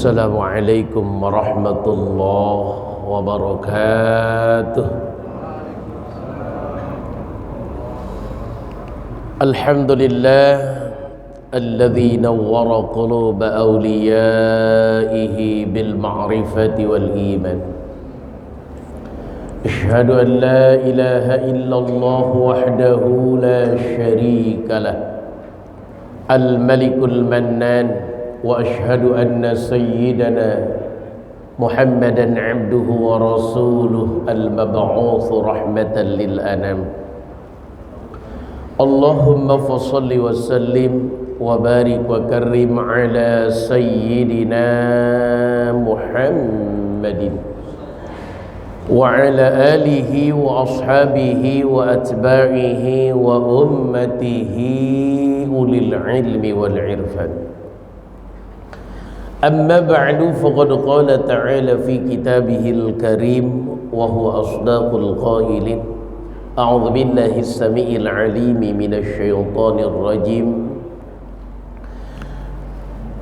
Assalamualaikum warahmatullahi wabarakatuh. Alhamdulillah alladzi nawwara quluba awliyaihi bil ma'rifati wal iman. Asyhadu an la ilaha illallah wahdahu la syarika lah. Al-Malikul Mannan. Wa ashhadu anna sayyidana Muhammadan abduhu wa rasuluh al-mab'utsu rahmatan lil anam. Allahumma fassalli wa sallim wa barik wa karrim ala sayyidina Muhammadin wa ala alihi wa ashabihi wa atba'ihi wa ummatihi ulil ilmi wal irfan. Amma ba'du faqad qala ta'ala fi kitabihil karim wa huwa asdaqul qailin. A'udzu billahi as-sami'il 'alim minasy syaithanir rajim.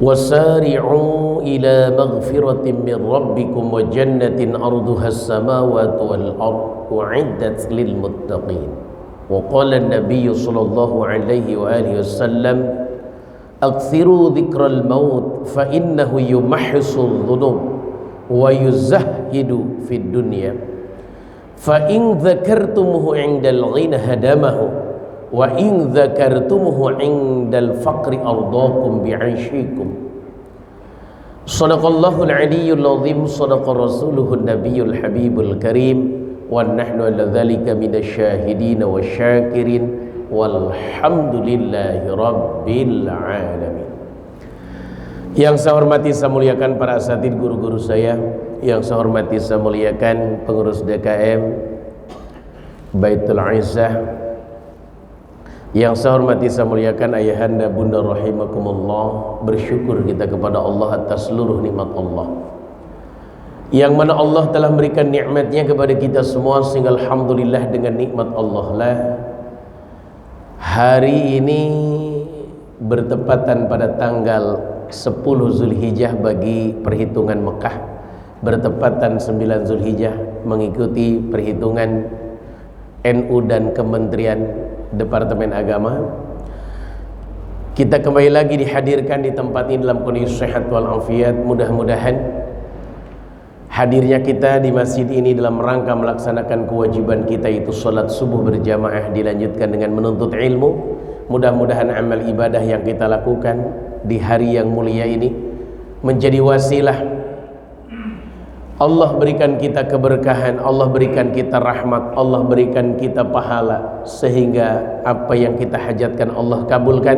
Wasari'u ila maghfiratin min rabbikum wa jannatin 'arduha as-samawati wal ardu 'iddat lil muttaqin. Wa qala an-nabiy sallallahu alaihi wa alihi wasallam Akthiru dzikral maut fa innahu yumahhisul dhunub wa yuzahhidu fid dunya fa in dzakartumuhu 'indal ghina hadamahu wa in dzakartumuhu 'indal faqri ardaakum bi'aishikum. Shadaqallahul 'aliyyul 'azim, shadaqa rasuluhun nabiyyul habibul karim, wa nahnu 'ala dzalika minasyahidin wasyakirin. Walhamdulillahi rabbil alamin. Yang saya hormati, saya muliakan para asatidz, guru-guru saya. Yang saya hormati, saya muliakan pengurus DKM Baitul Izzah. Yang saya hormati, saya muliakan ayahanda bunda rahimakumullah. Bersyukur kita kepada Allah atas seluruh nikmat Allah, yang mana Allah telah memberikan nikmatnya kepada kita semua, sehingga alhamdulillah dengan nikmat Allah lah hari ini bertepatan pada tanggal 10 Zulhijjah bagi perhitungan Mekah, bertepatan 9 Zulhijjah mengikuti perhitungan NU dan Kementerian Departemen Agama. Kita kembali lagi dihadirkan di tempat ini dalam kondisi sehat walafiat. Mudah-mudahan hadirnya kita di masjid ini dalam rangka melaksanakan kewajiban kita, yaitu sholat subuh berjamaah, dilanjutkan dengan menuntut ilmu. Mudah-mudahan amal ibadah yang kita lakukan di hari yang mulia ini menjadi wasilah Allah berikan kita keberkahan, Allah berikan kita rahmat, Allah berikan kita pahala, sehingga apa yang kita hajatkan Allah kabulkan,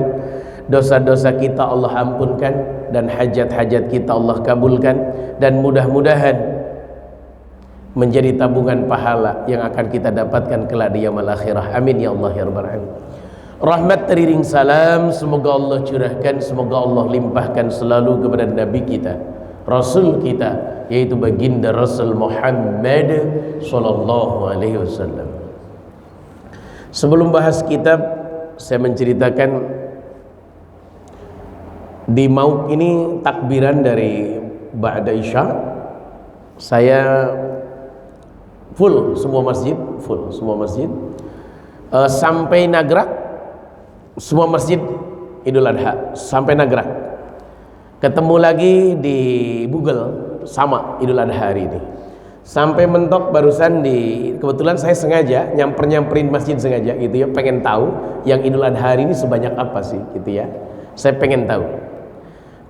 dosa-dosa kita Allah ampunkan, dan hajat-hajat kita Allah kabulkan, dan mudah-mudahan menjadi tabungan pahala yang akan kita dapatkan kelak di yaumil akhirah. Amin ya Allah ya rabbal alamin. Rahmat teriring salam semoga Allah curahkan, semoga Allah limpahkan selalu kepada Nabi kita, Rasul kita, yaitu baginda Rasul Muhammad sallallahu alaihi wasallam. Sebelum bahas kitab, saya menceritakan di Mauk ini takbiran dari ba'da isya, saya full semua masjid, sampai Nagrak semua masjid Idul Adha sampai Nagrak. Ketemu lagi di Google sama Idul Adha hari ini. Sampai mentok barusan kebetulan saya sengaja nyamperin masjid sengaja gitu ya, pengen tahu yang Idul Adha hari ini sebanyak apa sih gitu ya. Saya pengen tahu.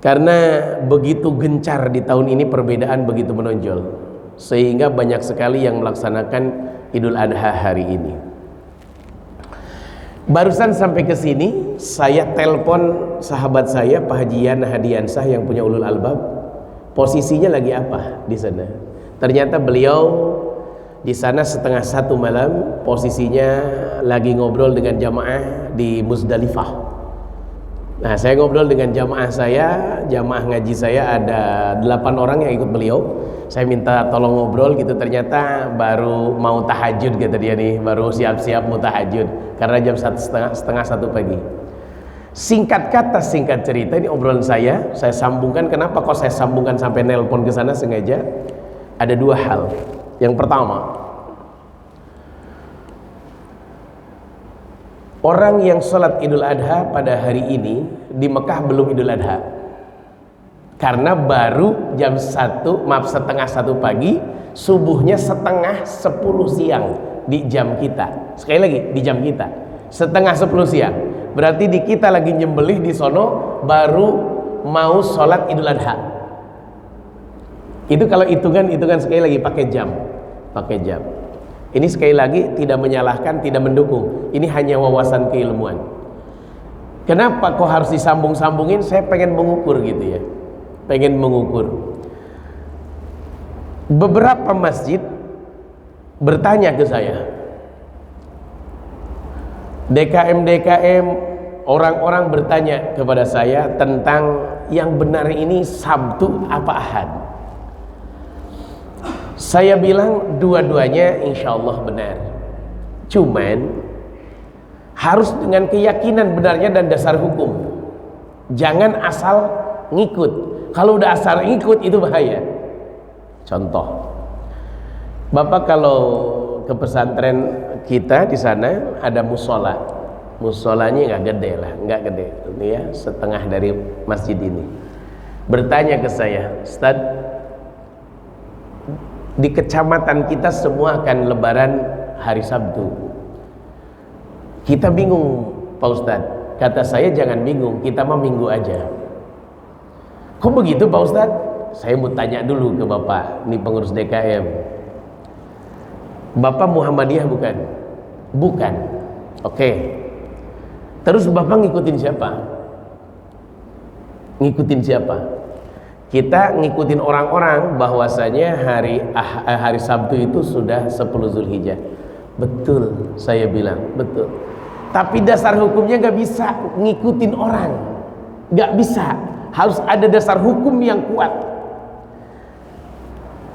Karena begitu gencar di tahun ini, perbedaan begitu menonjol, sehingga banyak sekali yang melaksanakan Idul Adha hari ini. Barusan sampai ke sini, saya telepon sahabat saya Pak Haji Yana Hadiansah yang punya Ulul Albab. Posisinya lagi apa di sana? Ternyata beliau di sana 1:30 malam, posisinya lagi ngobrol dengan jamaah di Muzdalifah. Nah, saya ngobrol dengan jamaah ngaji saya, ada 8 orang yang ikut beliau. Saya minta tolong ngobrol gitu, ternyata baru mau tahajud kata dia nih, baru siap-siap mau tahajud karena jam setengah 1 pagi. Singkat kata, singkat cerita, ini obrolan saya sambungkan. Kenapa kok saya sambungkan sampai nelpon ke sana sengaja? Ada dua hal. Yang pertama, orang yang sholat Idul Adha pada hari ini di Mekah belum Idul Adha, karena baru jam 1, setengah 1 pagi, subuhnya setengah 10 siang di jam kita. Sekali lagi, di jam kita setengah 10 siang. Berarti di kita lagi nyembelih di sono baru mau sholat Idul Adha. Itu kalau hitungan sekali lagi pakai jam. Ini sekali lagi tidak menyalahkan, tidak mendukung. Ini hanya wawasan keilmuan. Kenapa kok harus disambung-sambungin? Saya pengen mengukur gitu ya. Pengen mengukur. Beberapa masjid bertanya ke saya, DKM orang-orang bertanya kepada saya tentang yang benar ini Sabtu apa Ahad. Saya bilang dua-duanya insya Allah benar, cuman harus dengan keyakinan benarnya dan dasar hukum. Jangan asal ngikut. Kalau udah asal ngikut itu bahaya. Contoh, Bapak kalau ke pesantren kita di sana ada musola. Musolanya nggak gede lah, nggak gede, ini ya setengah dari masjid ini. Bertanya ke saya, Ustaz, di kecamatan kita semua akan lebaran hari Sabtu. Kita bingung, Pak Ustaz. Kata saya jangan bingung, kita mah minggu aja. Kok begitu Pak Ustaz? Saya mau tanya dulu ke Bapak, ini pengurus DKM. Bapak Muhammadiyah bukan? Bukan. Oke. Terus Bapak ngikutin siapa? Ngikutin siapa? Kita ngikutin orang-orang bahwasanya hari Sabtu itu sudah 10 Zulhijjah. Betul, saya bilang, betul. Tapi dasar hukumnya nggak bisa ngikutin orang. Nggak bisa. Harus ada dasar hukum yang kuat.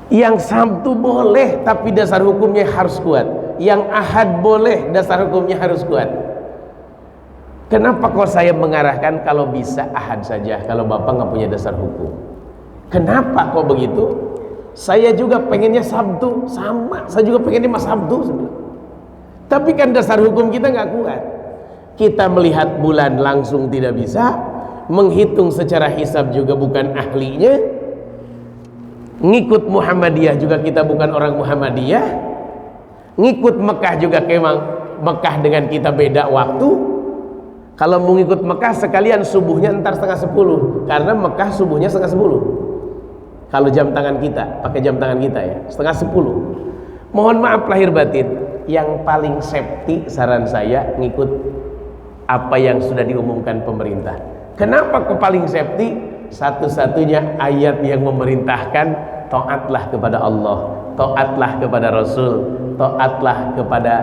Yang Sabtu boleh tapi dasar hukumnya harus kuat. Yang Ahad boleh, dasar hukumnya harus kuat. Kenapa kok saya mengarahkan kalau bisa Ahad saja, kalau Bapak nggak punya dasar hukum? Kenapa kok begitu? Saya juga pengennya Sabtu, sama. Saya juga pengennya Mas Sabtu sebenarnya. Tapi kan dasar hukum kita nggak kuat. Kita melihat bulan langsung tidak bisa, menghitung secara hisab juga bukan ahlinya. Ngikut Muhammadiyah juga kita bukan orang Muhammadiyah. Ngikut Mekah juga memang Mekah dengan kita beda waktu. Kalau mau ngikut Mekah sekalian subuhnya ntar setengah 10, karena Mekah subuhnya setengah 10. Kalau jam tangan kita, pakai jam tangan kita ya, setengah 10. Mohon maaf lahir batin, yang paling safety saran saya ngikut apa yang sudah diumumkan pemerintah. Kenapa kok paling safety? Satu-satunya ayat yang memerintahkan taatlah kepada Allah, taatlah kepada Rasul, taatlah kepada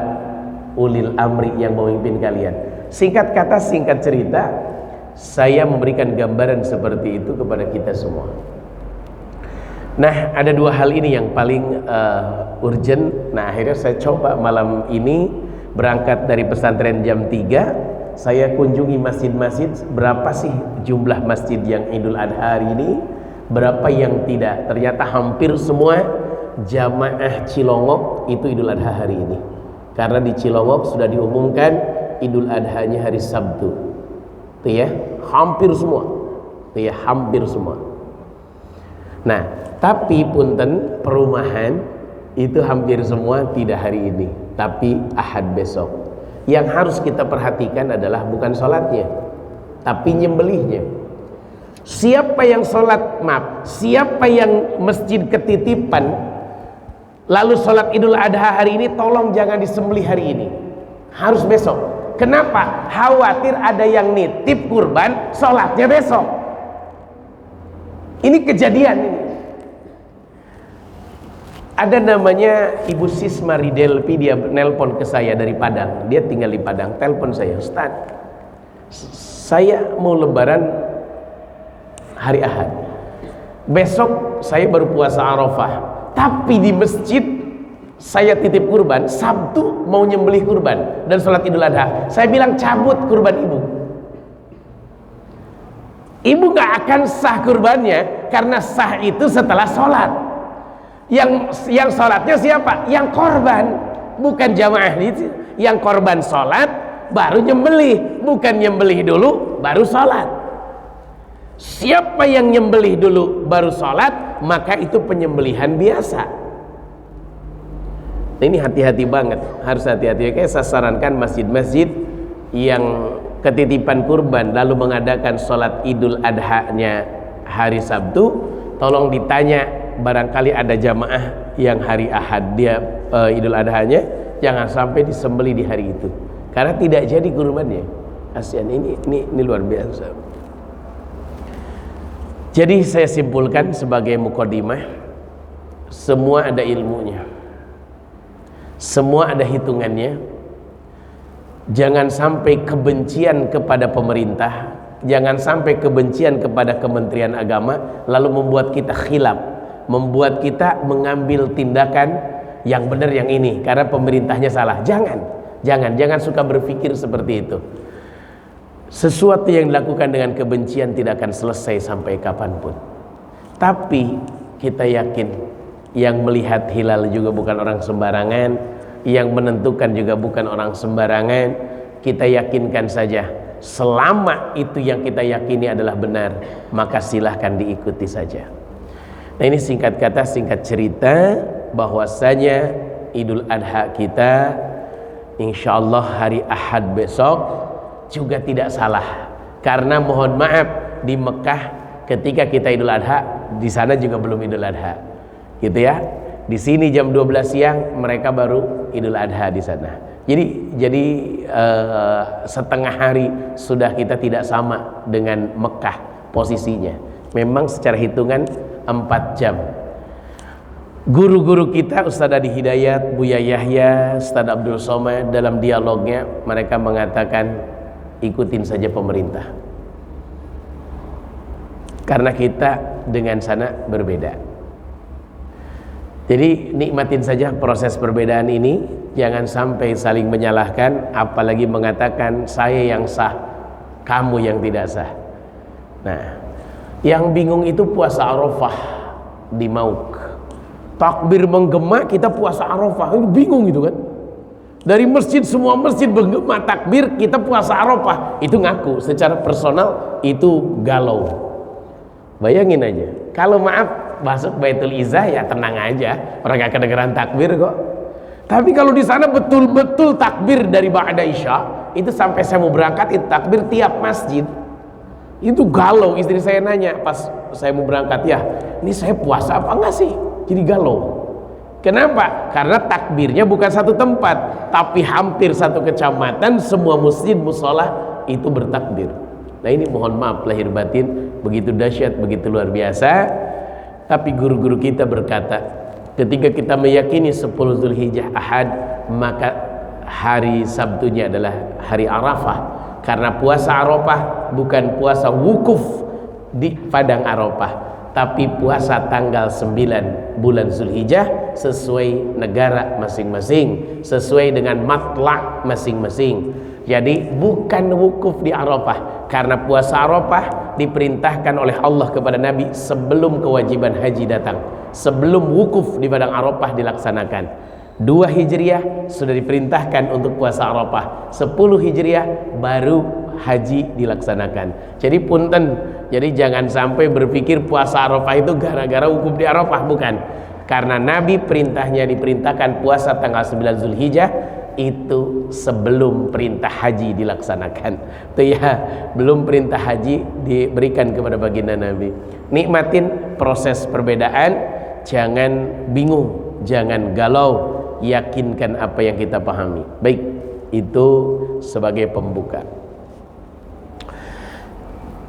ulil amri yang memimpin kalian. Singkat kata, singkat cerita, saya memberikan gambaran seperti itu kepada kita semua. Nah, ada dua hal ini yang paling urgent. Nah, akhirnya saya coba malam ini berangkat dari pesantren jam 3. Saya kunjungi masjid-masjid, berapa sih jumlah masjid yang Idul Adha hari ini, berapa yang tidak. Ternyata hampir semua jamaah Cilongok itu Idul Adha hari ini, karena di Cilongok sudah diumumkan Idul Adha-nya hari Sabtu. Itu ya, hampir semua. Itu ya, hampir semua. Nah, tapi punten perumahan itu hampir semua tidak hari ini, tapi Ahad besok. Yang harus kita perhatikan adalah bukan sholatnya, tapi nyembelihnya. Siapa yang sholat, siapa yang masjid ketitipan lalu sholat Idul Adha hari ini, tolong jangan disembelih hari ini, harus besok. Kenapa? Khawatir ada yang nitip kurban, sholatnya besok. Ini kejadian ini. Ada namanya Ibu Sisma Ridelpi, dia nelpon ke saya dari Padang. Dia tinggal di Padang, telepon saya, Ustaz, saya mau lebaran hari Ahad, besok saya baru puasa Arafah, tapi di masjid saya titip kurban, Sabtu mau nyembelih kurban dan sholat Idul Adha. Saya bilang cabut kurban ibu. Ibu nggak akan sah kurbannya, karena sah itu setelah sholat. Yang sholatnya siapa? Yang korban, bukan jamaah itu. Yang korban sholat baru nyembelih, bukan nyembelih dulu baru sholat. Siapa yang nyembelih dulu baru sholat, maka itu penyembelihan biasa. Ini hati-hati banget, harus hati-hati. Kayak saya sarankan masjid-masjid yang ketitipan kurban lalu mengadakan sholat Idul Adha-nya hari Sabtu, tolong ditanya, barangkali ada jamaah yang hari Ahad dia Idul Adha-nya, jangan sampai disembeli di hari itu, karena tidak jadi kurbannya. Kasihan, ini luar biasa. Jadi saya simpulkan sebagai mukadimah, semua ada ilmunya, semua ada hitungannya. Jangan sampai kebencian kepada pemerintah, jangan sampai kebencian kepada Kementerian Agama lalu membuat kita khilaf, membuat kita mengambil tindakan yang benar yang ini karena pemerintahnya salah. Jangan suka berpikir seperti itu. Sesuatu yang dilakukan dengan kebencian tidak akan selesai sampai kapanpun. Tapi kita yakin yang melihat hilal juga bukan orang sembarangan, yang menentukan juga bukan orang sembarangan. Kita yakinkan saja, selama itu yang kita yakini adalah benar, maka silahkan diikuti saja. Nah, ini singkat kata, singkat cerita, bahwasanya Idul Adha kita insyaallah hari Ahad besok juga tidak salah, karena mohon maaf di Mekah ketika kita Idul Adha, di sana juga belum Idul Adha, gitu ya. Di sini jam 12 siang, mereka baru Idul Adha di sana. Jadi setengah hari sudah kita tidak sama dengan Mekah posisinya. Memang secara hitungan 4 jam. Guru-guru kita, Ustaz Adi Hidayat, Buya Yahya, Ustaz Abdul Somad, dalam dialognya mereka mengatakan ikutin saja pemerintah, karena kita dengan sana berbeda. Jadi nikmatin saja proses perbedaan ini, jangan sampai saling menyalahkan, apalagi mengatakan saya yang sah, kamu yang tidak sah. Nah, yang bingung itu puasa Arafah di Mauk, takbir menggema, kita puasa Arafah, itu bingung gitu kan. Dari masjid, semua masjid bergema takbir, kita puasa Arafah. Itu ngaku secara personal itu galau. Bayangin aja, kalau maaf masuk Baitul Izzah ya tenang aja, orang gak kedengeran takbir kok. Tapi kalau di sana betul-betul takbir dari ba'da Isya, itu sampai saya mau berangkat itu takbir tiap masjid. Itu galau. Istri saya nanya pas saya mau berangkat, ya ini saya puasa apa enggak sih? Jadi galau. Kenapa? Karena takbirnya bukan satu tempat, tapi hampir satu kecamatan, semua masjid musola itu bertakbir. Nah, ini mohon maaf lahir batin, begitu dahsyat, begitu luar biasa. Tapi guru-guru kita berkata, ketika kita meyakini 10 Zulhijjah Ahad, maka hari Sabtunya adalah hari Arafah. Karena puasa Arafah bukan puasa wukuf di padang Arafah, tapi puasa tanggal 9 bulan Zulhijjah sesuai negara masing-masing, sesuai dengan matla' masing-masing. Jadi bukan wukuf di Arafah, karena puasa Arafah diperintahkan oleh Allah kepada Nabi sebelum kewajiban haji datang, sebelum wukuf di padang Arafah dilaksanakan. 2 Hijriah sudah diperintahkan untuk puasa Arafah, 10 Hijriah baru haji dilaksanakan. Jadi punten, jadi jangan sampai berpikir puasa Arafah itu gara-gara wukuf di Arafah, bukan. Karena Nabi perintahnya diperintahkan puasa tanggal 9 Zulhijjah itu sebelum perintah haji dilaksanakan. Itu ya, belum perintah haji diberikan kepada baginda Nabi. Nikmatin proses perbedaan, jangan bingung, jangan galau, yakinkan apa yang kita pahami. Baik, itu sebagai pembuka.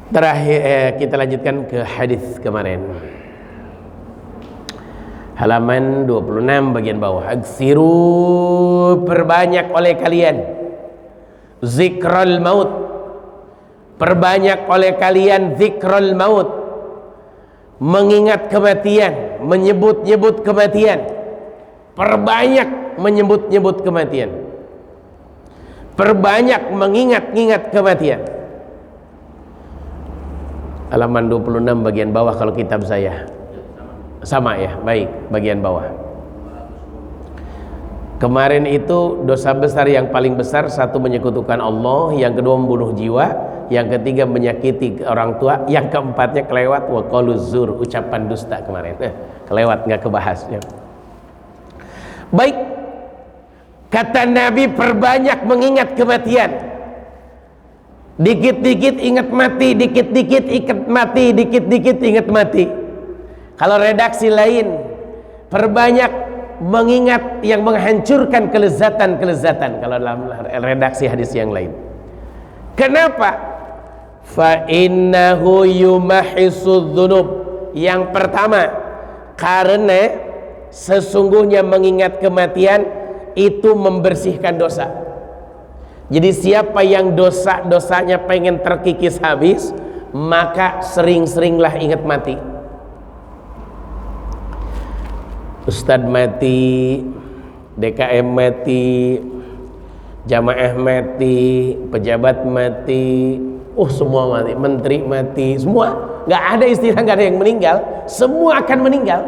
Terakhir kita lanjutkan ke hadis kemarin, halaman 26 bagian bawah. Aksiru, perbanyak oleh kalian zikrul maut, perbanyak oleh kalian zikrul maut, mengingat kematian, menyebut-nyebut kematian. Perbanyak menyebut-nyebut kematian, perbanyak mengingat-ingat kematian. Halaman 26 bagian bawah kalau kitab saya. Sama ya, baik, bagian bawah. Kemarin itu dosa besar yang paling besar, satu menyekutukan Allah, yang kedua membunuh jiwa, yang ketiga menyakiti orang tua, yang keempatnya kelewat wa qauluz zur, ucapan dusta kemarin. Kelewat, nggak kebahas ya. Baik, kata Nabi, perbanyak mengingat kematian. Dikit-dikit ingat mati, dikit-dikit ingat mati, dikit-dikit ingat mati. Kalau redaksi lain, perbanyak mengingat yang menghancurkan kelezatan-kelezatan. Kalau dalam redaksi hadis yang lain. Kenapa? Fa innahu yumahisudz dzunub. Yang pertama, karena sesungguhnya mengingat kematian itu membersihkan dosa. Jadi siapa yang dosa-dosanya pengen terkikis habis, maka sering-seringlah ingat mati. Ustadz mati, DKM mati, jamaah mati, pejabat mati, semua mati, menteri mati, semua. Nggak ada istilah nggak ada yang meninggal, semua akan meninggal.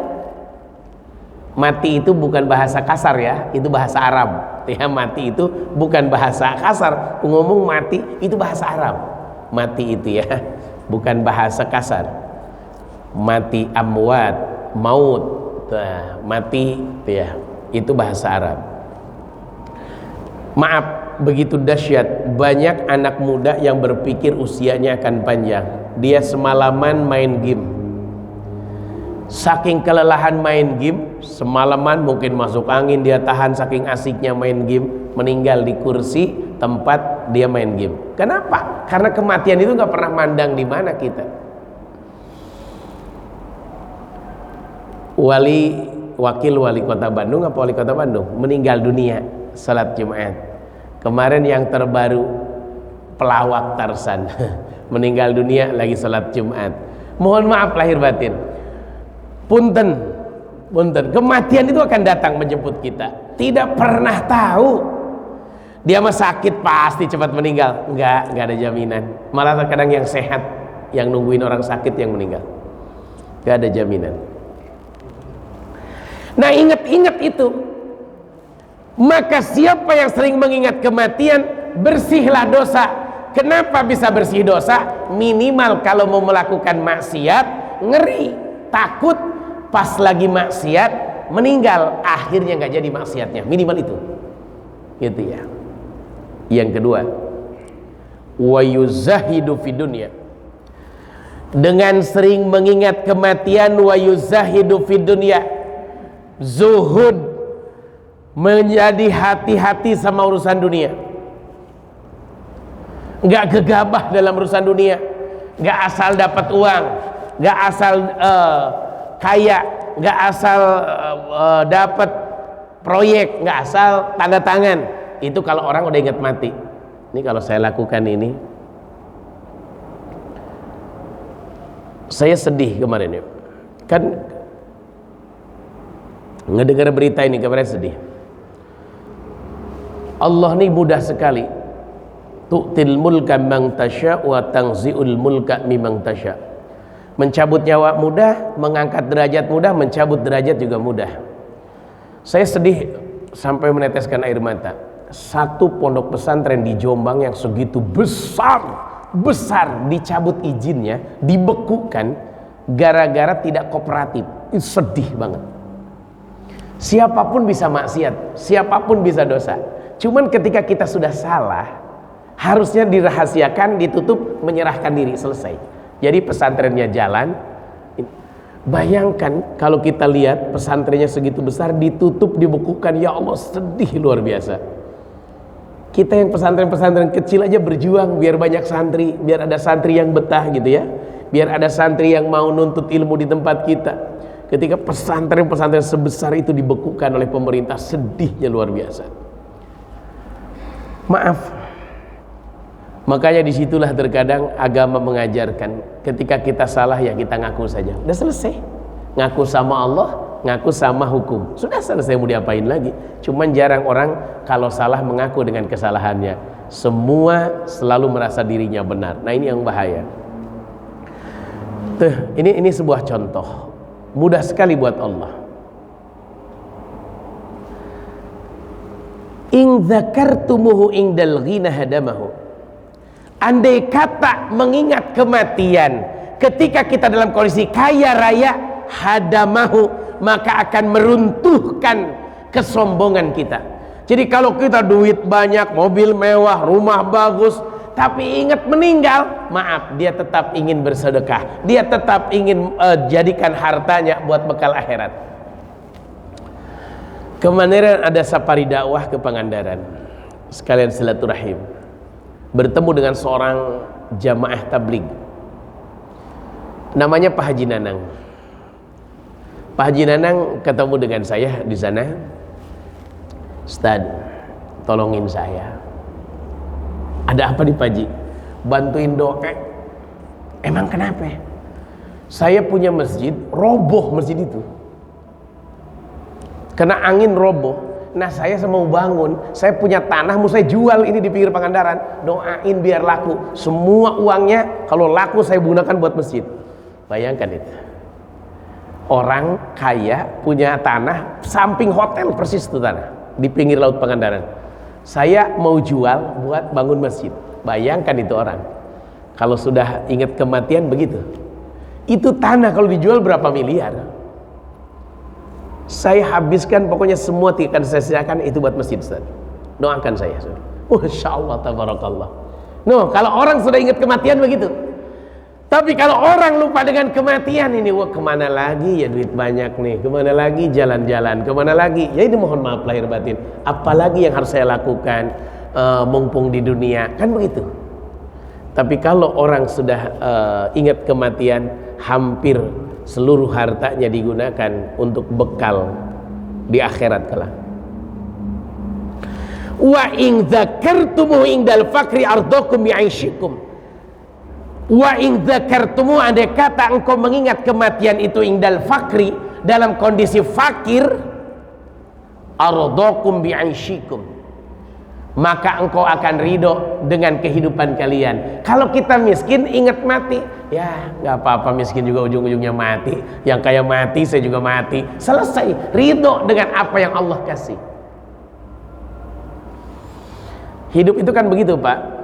Mati itu bukan bahasa kasar ya, itu bahasa Arab. Ya, mati itu bukan bahasa kasar. Ngomong mati itu bahasa Arab. Mati itu ya, bukan bahasa kasar. Mati amwat, maut, mati ya, itu bahasa Arab. Maaf, begitu dahsyat. Banyak anak muda yang berpikir usianya akan panjang. Dia semalaman main game. Saking kelelahan main game, semalaman mungkin masuk angin dia tahan, saking asiknya main game, meninggal di kursi tempat dia main game. Kenapa? Karena kematian itu nggak pernah mandang di mana kita. Wakil wali kota Bandung apa wali kota Bandung meninggal dunia salat Jumat. Kemarin yang terbaru pelawak Tarsan meninggal dunia lagi salat Jumat. Mohon maaf lahir batin. Punten, kematian itu akan datang menjemput kita. Tidak pernah tahu. Dia mah sakit pasti cepat meninggal. Enggak ada jaminan. Malah terkadang yang sehat yang nungguin orang sakit yang meninggal. Enggak ada jaminan. Nah, ingat-ingat itu. Maka siapa yang sering mengingat kematian, bersihlah dosa. Kenapa bisa bersih dosa? Minimal kalau mau melakukan maksiat, ngeri, takut pas lagi maksiat meninggal, akhirnya nggak jadi maksiatnya. Minimal itu, gitu ya. Yang kedua, wa yuzahidu fid dunya. Dengan sering mengingat kematian, wa yuzahidu fid dunya, zuhud, menjadi hati-hati sama urusan dunia, nggak gegabah dalam urusan dunia, nggak asal dapat uang, nggak asal kaya, nggak asal dapat proyek, nggak asal tanda tangan. Itu kalau orang udah ingat mati. Ini kalau saya lakukan ini, saya sedih kemarin ya. Kan ngedengar berita ini kemarin sedih. Allah ini mudah sekali. Tu'til mulka man tasya wa tanzi'ul mulka mimman tasya. Mencabut nyawa mudah, mengangkat derajat mudah, mencabut derajat juga mudah. Saya sedih sampai meneteskan air mata. Satu pondok pesantren di Jombang yang segitu besar dicabut izinnya, dibekukan gara-gara tidak kooperatif. Itu sedih banget. Siapapun bisa maksiat, siapapun bisa dosa. Cuman ketika kita sudah salah, harusnya dirahasiakan, ditutup, menyerahkan diri, selesai. Jadi pesantrennya jalan. Bayangkan kalau kita lihat pesantrennya segitu besar ditutup, dibekukan, ya Allah, sedih luar biasa. Kita yang pesantren-pesantren kecil aja berjuang biar banyak santri, biar ada santri yang betah gitu ya, biar ada santri yang mau nuntut ilmu di tempat kita. Ketika pesantren-pesantren sebesar itu dibekukan oleh pemerintah, sedihnya luar biasa. Maaf. Makanya disitulah terkadang agama mengajarkan, ketika kita salah ya kita ngaku saja, udah selesai. Ngaku sama Allah, ngaku sama hukum, sudah selesai, mau diapain lagi. Cuman jarang orang kalau salah mengaku dengan kesalahannya. Semua selalu merasa dirinya benar. Nah, ini yang bahaya. Tuh, ini sebuah contoh mudah sekali buat Allah. In dzakartumuhu indal ghina hadamahu. Andai kata mengingat kematian ketika kita dalam kondisi kaya raya, hadamahu, maka akan meruntuhkan kesombongan kita. Jadi kalau kita duit banyak, mobil mewah, rumah bagus, tapi ingat meninggal, maaf, dia tetap ingin bersedekah, dia tetap ingin jadikan hartanya buat bekal akhirat. Kemarin ada safari dakwah ke Pangandaran, sekalian silaturahim, bertemu dengan seorang jamaah tabligh, namanya Pak Haji Nanang. Pak Haji Nanang ketemu dengan saya di sana. Ustaz, tolongin saya. Ada apa nih Pak Haji? Bantuin doa. Emang kenapa? Saya punya masjid, roboh masjid itu. Kena angin roboh. Nah saya mau bangun, saya punya tanah, mau saya jual ini di pinggir Pangandaran. Doain biar laku. Semua uangnya kalau laku saya gunakan buat masjid. Bayangkan itu. Orang kaya punya tanah samping hotel persis itu tanah di pinggir laut Pangandaran. Saya mau jual buat bangun masjid. Bayangkan itu orang. Kalau sudah ingat kematian begitu. Itu tanah kalau dijual berapa miliar. Saya habiskan pokoknya semua akan saya sisakan itu buat masjid, Ustaz. Doakan saya. Masya Allah, tabarakallah. No, kalau orang sudah ingat kematian begitu. Tapi kalau orang lupa dengan kematian ini, wah kemana lagi ya duit banyak nih, kemana lagi jalan-jalan, kemana lagi? Ya ini mohon maaf lahir batin. Apalagi yang harus saya lakukan mumpung di dunia, kan begitu. Tapi kalau orang sudah ingat kematian, hampir seluruh hartanya digunakan untuk bekal di akhirat kelak. Wa in dzakartumu indal fakri ardakum bi'aisyikum. Wa in dzakartumu, andai kata engkau mengingat kematian itu indal fakri, dalam kondisi fakir, ardakum bi'aisyikum, maka engkau akan ridho dengan kehidupan kalian. Kalau kita miskin ingat mati, ya nggak apa-apa, miskin juga ujung-ujungnya mati, yang kaya mati, saya juga mati, selesai. Ridho dengan apa yang Allah kasih. Hidup itu kan begitu Pak,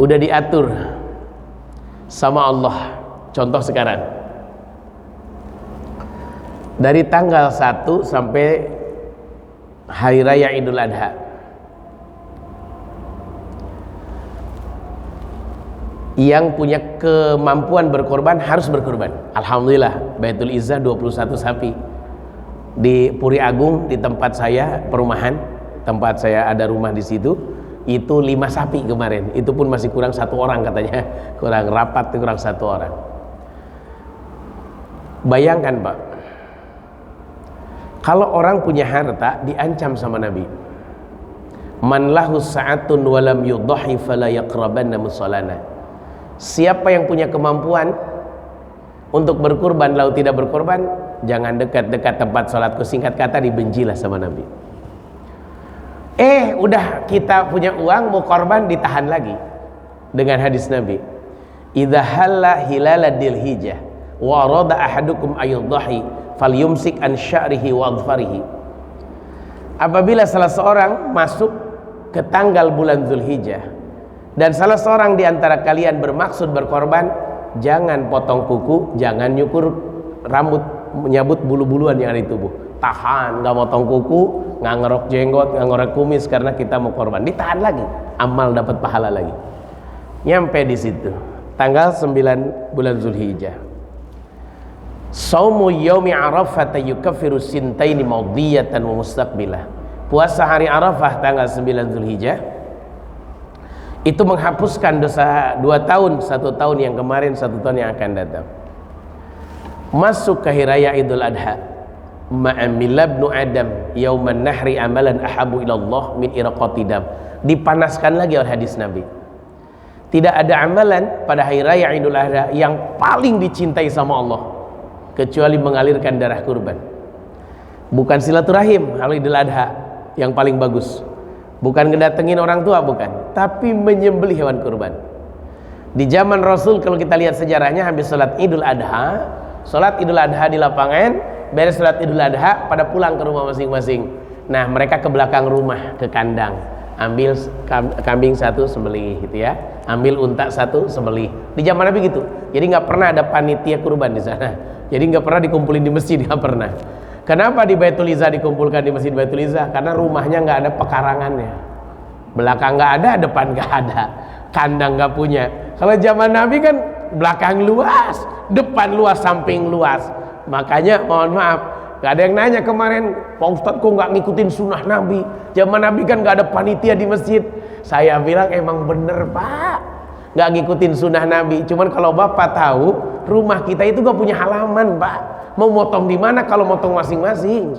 udah diatur sama Allah. Contoh sekarang, dari tanggal 1 sampai Hari Raya Idul Adha, yang punya kemampuan berkorban harus berkorban. Alhamdulillah, Baitul Izzah 21 sapi. Di Puri Agung, di tempat saya, perumahan tempat saya ada rumah di situ, itu 5 sapi kemarin. Itu pun masih kurang 1 orang katanya, kurang rapat, kurang 1 orang. Bayangkan Pak, kalau orang punya harta diancam sama Nabi. Man lahu sa'atun walam yudhahi fala yaqrabanna musallana. Siapa yang punya kemampuan untuk berkurban lalu tidak berkorban, jangan dekat-dekat tempat salatku. Singkat kata, dibencilah sama Nabi. Udah kita punya uang mau korban, ditahan lagi dengan hadis Nabi. Idza halla hilala dzilhijjah wa arada ahadukum ayudhahi falyumsik an sya'rihi wa adfarihi. Apabila salah seorang masuk ke tanggal bulan Zulhijjah dan salah seorang di antara kalian bermaksud berkorban, jangan potong kuku, jangan nyukur rambut, menyabut bulu-buluan yang ada di tubuh. Tahan, nggak potong kuku, nggak ngerok jenggot, nggak ngorek kumis, karena kita mau korban. Ditahan lagi, amal dapat pahala lagi. Nyampe di situ tanggal 9 bulan Zulhijjah. Saumu yaumi Arafah yukaffiru sintaini madiyatan wa mustaqbilah. Puasa hari Arafah tanggal 9 Zulhijjah itu menghapuskan dosa 2 tahun, 1 tahun yang kemarin, 1 tahun yang akan datang. Masuk ke Hari Raya Idul Adha, ma'amila ibnu Adam yauman nahri amalan ahabu ilallah min iraqati dam. Dipanaskan lagi oleh hadis Nabi. Tidak ada amalan pada Hari Raya Idul Adha yang paling dicintai sama Allah kecuali mengalirkan darah kurban. Bukan silaturahim kalau Idul Adha yang paling bagus, bukan ngedatengin orang tua, bukan, tapi menyembelih hewan kurban. Di zaman Rasul kalau kita lihat sejarahnya, habis sholat Idul Adha, sholat Idul Adha di lapangan, beres sholat Idul Adha pada pulang ke rumah masing-masing. Nah mereka ke belakang rumah, ke kandang, ambil kambing satu sembelih gitu ya, ambil unta satu sembelih. Di zaman Nabi gitu. Jadi nggak pernah ada panitia kurban di sana. Jadi nggak pernah dikumpulin di masjid, nggak pernah. Kenapa di Baitul Izzah dikumpulkan di masjid Baitul Izzah? Karena rumahnya nggak ada pekarangannya, belakang nggak ada, depan nggak ada, kandang nggak punya. Kalau zaman Nabi kan belakang luas, depan luas, samping luas. Makanya mohon maaf, gak ada yang nanya kemarin, Pak Ustadz kok nggak ngikutin sunnah Nabi? Zaman Nabi kan nggak ada panitia di masjid. Saya bilang emang bener Pak, nggak ngikutin sunnah Nabi. Cuman kalau Bapak tahu, rumah kita itu gak punya halaman Pak. Mau motong di mana kalau motong masing-masing?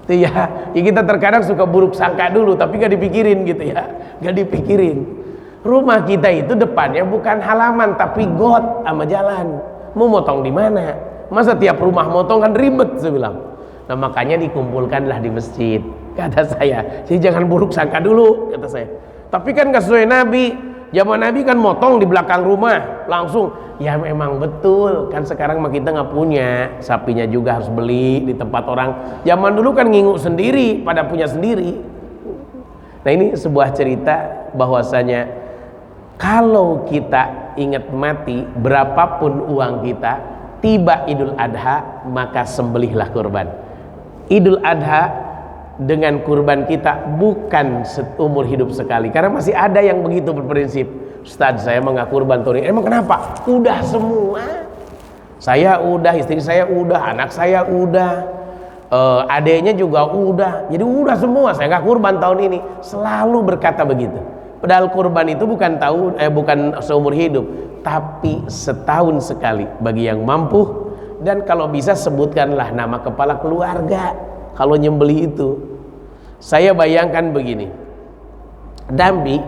Itu ya, kita terkadang suka buruk sangka dulu, tapi gak dipikirin gitu ya, gak dipikirin. Rumah kita itu depannya bukan halaman tapi got sama jalan. Mau motong di mana? Masa tiap rumah motong kan ribet, saya bilang. Nah makanya dikumpulkanlah di masjid, kata saya. Jadi jangan buruk sangka dulu, kata saya. Tapi kan gak sesuai Nabi. Zaman Nabi kan motong di belakang rumah langsung. Ya memang betul, kan sekarang mah kita nggak punya, sapinya juga harus beli di tempat orang. Zaman dulu kan nginguk sendiri, pada punya sendiri. Nah ini sebuah cerita bahwasanya kalau kita ingat mati, berapapun uang kita, tiba Idul Adha maka sembelihlah kurban. Idul Adha dengan kurban kita bukan seumur hidup sekali, karena masih ada yang begitu berprinsip, Ustadz saya mau nggak kurban tahun ini. Emang kenapa? Udah semua, saya udah, istri saya udah, anak saya udah, adeknya juga udah, jadi udah semua, saya nggak kurban tahun ini. Selalu berkata begitu. Padahal kurban itu bukan seumur hidup, tapi setahun sekali bagi yang mampu. Dan kalau bisa sebutkanlah nama kepala keluarga kalau nyembeli itu. Saya bayangkan begini, Nabi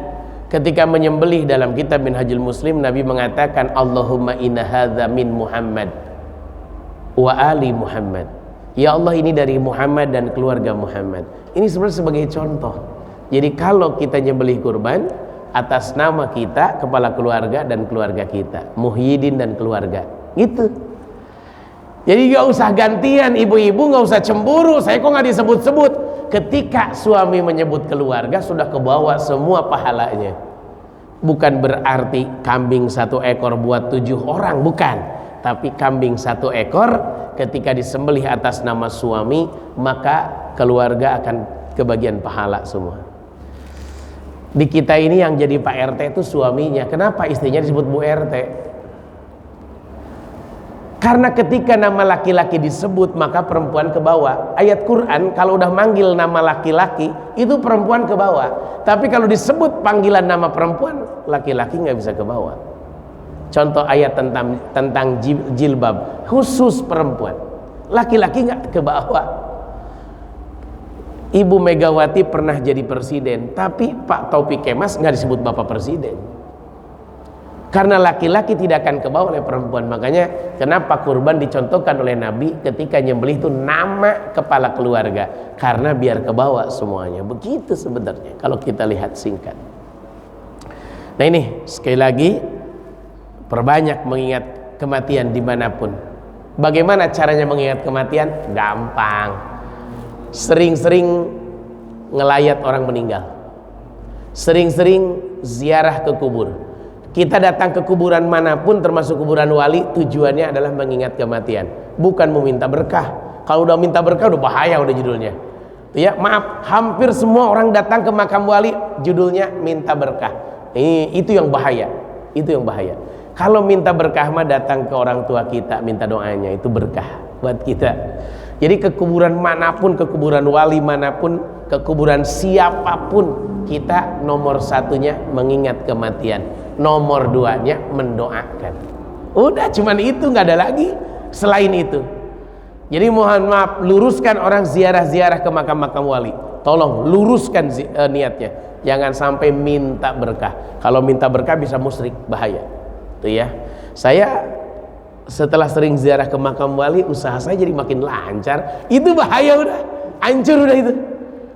ketika menyembelih dalam kitab Minhajul Muslim, Nabi mengatakan Allahumma inna hadza min Muhammad wa ali Muhammad. Ya Allah, ini dari Muhammad dan keluarga Muhammad. Ini sebenarnya sebagai contoh. Jadi kalau kita nyembelih kurban atas nama kita, kepala keluarga dan keluarga kita, Muhyiddin dan keluarga, gitu. Jadi gak usah gantian, ibu-ibu gak usah cemburu, saya kok gak disebut-sebut. Ketika suami menyebut keluarga, sudah kebawa semua pahalanya. Bukan berarti kambing 1 ekor buat 7 orang, bukan. Tapi kambing 1 ekor ketika disembelih atas nama suami, maka keluarga akan kebagian pahala semua. Di kita ini yang jadi Pak RT itu suaminya. Kenapa istrinya disebut Bu RT? Karena ketika nama laki-laki disebut maka perempuan ke bawah. Ayat Quran kalau udah manggil nama laki-laki itu perempuan ke bawah. Tapi kalau disebut panggilan nama perempuan, laki-laki nggak bisa ke bawah. Contoh ayat tentang jilbab, khusus perempuan. Laki-laki nggak ke bawah. Ibu Megawati pernah jadi presiden, tapi Pak Taufik Kemas nggak disebut Bapak Presiden. Karena laki-laki tidak akan kebawa oleh perempuan. Makanya kenapa kurban dicontohkan oleh Nabi ketika nyembelih itu nama kepala keluarga, karena biar kebawa semuanya. Begitu sebenarnya kalau kita lihat singkat. Nah ini sekali lagi, perbanyak mengingat kematian dimanapun. Bagaimana caranya mengingat kematian? Gampang. Sering-sering ngelayat orang meninggal, sering-sering ziarah ke kubur. Kita datang ke kuburan manapun termasuk kuburan wali, tujuannya adalah mengingat kematian, bukan meminta berkah. Kalau udah minta berkah udah bahaya, udah judulnya ya. Maaf, hampir semua orang datang ke makam wali judulnya minta berkah. Itu yang bahaya, itu yang bahaya. Kalau minta berkah mah datang ke orang tua kita, minta doanya, itu berkah buat kita. Jadi ke kuburan manapun, ke kuburan wali manapun, ke kuburan siapapun, kita nomor satunya mengingat kematian, nomor duanya mendoakan. Udah cuman itu, nggak ada lagi selain itu. Jadi mohon maaf, luruskan orang ziarah-ziarah ke makam-makam wali. Tolong luruskan niatnya. Jangan sampai minta berkah. Kalau minta berkah bisa musyrik, bahaya. Tuh ya. Saya setelah sering ziarah ke makam wali, usaha saya jadi makin lancar. Itu bahaya, udah hancur udah itu.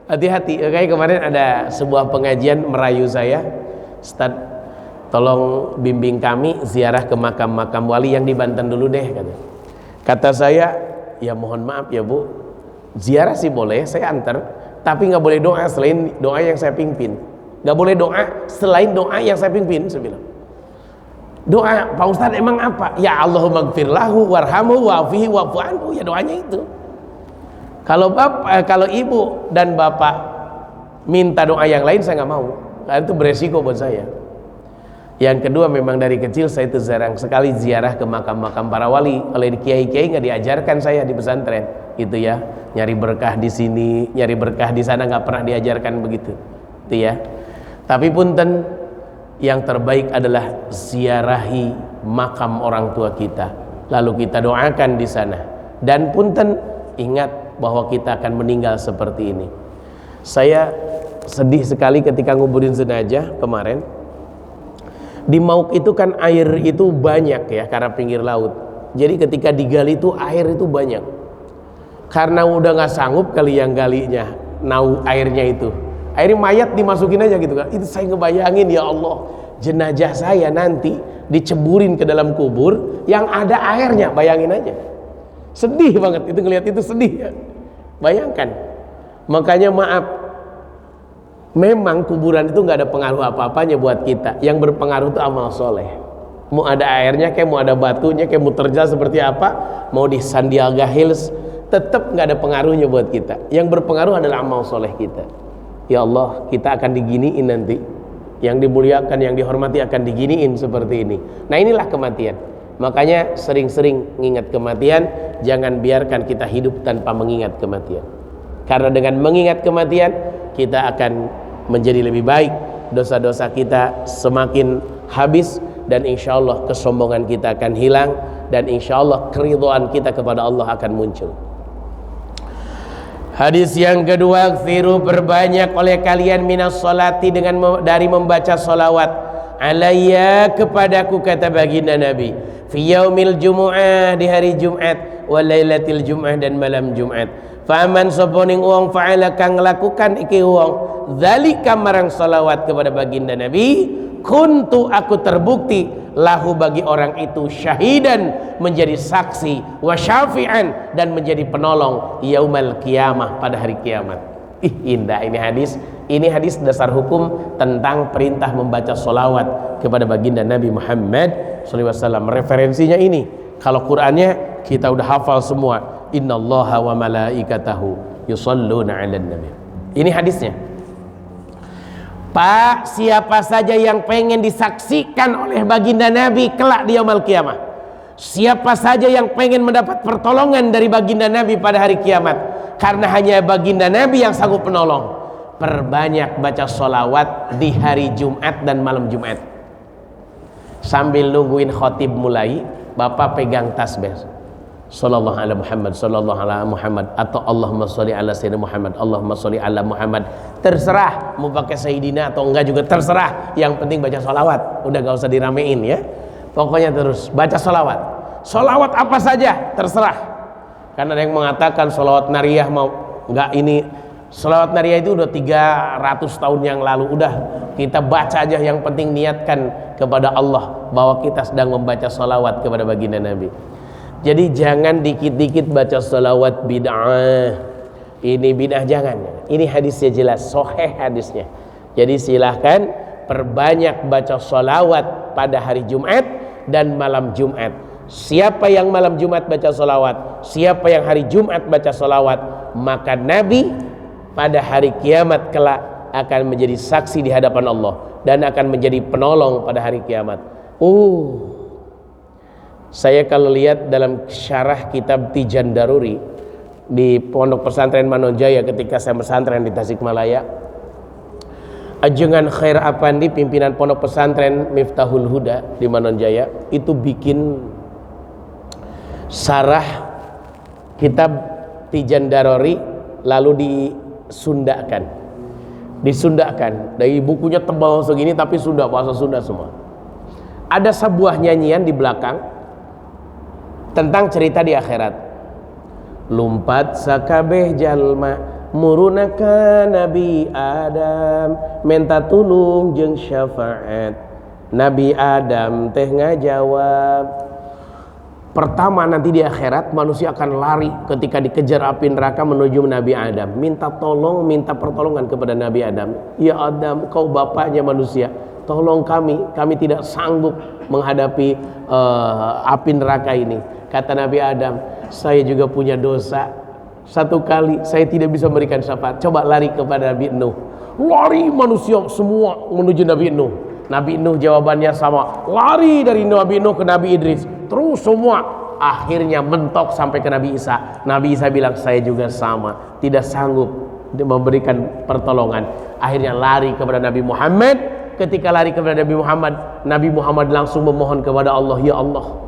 Hati-hati. Kayak kemarin ada sebuah pengajian merayu saya, Ustaz, tolong bimbing kami ziarah ke makam-makam wali yang di Banten dulu deh, kata saya. Ya mohon maaf ya Bu, ziarah sih boleh, saya antar, tapi nggak boleh doa selain doa yang saya pimpin. Nggak boleh doa selain doa yang saya pimpin. Saya bilang, doa Pak Ustadz emang apa? Ya Allahumma gfirlahu warhamhu wa'afihi wa'fu anhu, ya doanya itu. Kalau bapak, kalau ibu dan bapak minta doa yang lain, saya nggak mau, karena itu beresiko buat saya. Yang kedua, memang dari kecil saya itu jarang sekali ziarah ke makam-makam para wali. Oleh kiai-kiai nggak diajarkan saya di pesantren, itu ya, nyari berkah di sini, nyari berkah di sana, nggak pernah diajarkan begitu, itu ya. Tapi punten, yang terbaik adalah ziarahi makam orang tua kita, lalu kita doakan di sana. Dan punten, ingat bahwa kita akan meninggal seperti ini. Saya sedih sekali ketika nguburin jenazah kemarin. Di Mauk itu kan air itu banyak ya, karena pinggir laut. Jadi ketika digali itu air itu banyak. Karena udah nggak sanggup kali yang galinya, nau airnya itu. Air mayat dimasukin aja gitu kan. Itu saya ngebayangin, ya Allah, jenazah saya nanti diceburin ke dalam kubur yang ada airnya, bayangin aja. Sedih banget itu, ngelihat itu sedih ya. Bayangkan. Makanya maaf, memang kuburan itu nggak ada pengaruh apa-apanya buat kita. Yang berpengaruh itu amal soleh. Mau ada airnya, kayak mau ada batunya, kayak mau terjal seperti apa, mau di Sandiaga Hills, tetap nggak ada pengaruhnya buat kita. Yang berpengaruh adalah amal soleh kita. Ya Allah, kita akan diginiin nanti. Yang dimuliakan, yang dihormati akan diginiin seperti ini. Nah inilah kematian. Makanya sering-sering mengingat kematian. Jangan biarkan kita hidup tanpa mengingat kematian. Karena dengan mengingat kematian, kita akan menjadi lebih baik, dosa-dosa kita semakin habis, dan insya Allah kesombongan kita akan hilang, dan insya Allah keridhaan kita kepada Allah akan muncul. Hadis yang kedua, ksiru, berbanyak oleh kalian minas sholati, dari membaca sholawat alayya, kepadaku, kata baginda Nabi, fi yaumil jumu'ah, di hari Jumat, wa lailatil jumu'ah, dan malam Jumat. Faman soponing uang fa'ala kang lakukan iki uang dzalika marang salawat kepada baginda Nabi, kuntu, aku terbukti, lahu, bagi orang itu, syahidan, menjadi saksi, wa syafi'an, dan menjadi penolong, yaumal qiyamah, pada hari kiamat. Indah ini hadis. Ini hadis dasar hukum tentang perintah membaca solawat kepada baginda Nabi Muhammad SAW. Referensinya ini. Kalau Qur'annya kita udah hafal semua. Innallaha wa malaikatahu yusholluna 'alan nabi. Ini hadisnya. Pak, siapa saja yang pengen disaksikan oleh baginda Nabi kelak di yaumul qiyamah, siapa saja yang pengen mendapat pertolongan dari baginda Nabi pada hari kiamat, karena hanya baginda Nabi yang sanggup menolong, perbanyak baca sholawat di hari Jumat dan malam Jumat. Sambil nungguin khotib mulai, Bapak pegang tasbih, sallallahu ala Muhammad, sallallahu ala Muhammad, atau Allahumma sholli ala sayyidina Muhammad, Allahumma sholli ala Muhammad. Terserah mau pakai sayyidina atau enggak juga terserah, yang penting baca sholawat. Udah gak usah diramein ya, pokoknya terus baca sholawat. Sholawat apa saja terserah. Karena ada yang mengatakan sholawat nariyah mau enggak, ini sholawat nariyah itu udah 300 tahun yang lalu. Udah kita baca aja, yang penting niatkan kepada Allah bahwa kita sedang membaca sholawat kepada baginda Nabi. Jadi jangan dikit-dikit baca sholawat bid'ah. Ini bid'ah, jangan. Ini hadisnya jelas, sahih hadisnya. Jadi silahkan perbanyak baca sholawat pada hari Jumat dan malam Jumat. Siapa yang malam Jumat baca sholawat, siapa yang hari Jumat baca sholawat, maka Nabi pada hari kiamat kelak akan menjadi saksi di hadapan Allah dan akan menjadi penolong pada hari kiamat. Saya kalau lihat dalam syarah kitab Tijan Daruri di Pondok Pesantren Manonjaya ketika saya pesantren di Tasikmalaya, Ajengan Khair Apandi, pimpinan Pondok Pesantren Miftahul Huda di Manonjaya, itu bikin syarah kitab Tijan Daruri lalu disundakan. Dari bukunya tebal segini tapi Sunda, bahasa Sunda semua. Ada sebuah nyanyian di belakang tentang cerita di akhirat. Lumpat sakabeh jalma murunaka Nabi Adam, minta tulung jeung syafaat, Nabi Adam teh ngajawab, pertama nanti di akhirat manusia akan lari ketika dikejar api neraka menuju Nabi Adam, minta pertolongan kepada Nabi Adam. Ya Adam, kau bapaknya manusia, tolong kami tidak sanggup menghadapi api neraka ini. Kata Nabi Adam, saya juga punya dosa, satu kali saya tidak bisa memberikan syafaat. Coba lari kepada Nabi Nuh. Lari manusia semua menuju Nabi Nuh. Nabi Nuh jawabannya sama, lari dari Nabi Nuh ke Nabi Idris, terus semua akhirnya mentok sampai ke Nabi Isa. Nabi Isa bilang, saya juga sama, tidak sanggup memberikan pertolongan. Akhirnya lari kepada Nabi Muhammad. Ketika lari kepada Nabi Muhammad langsung memohon kepada Allah, ya Allah,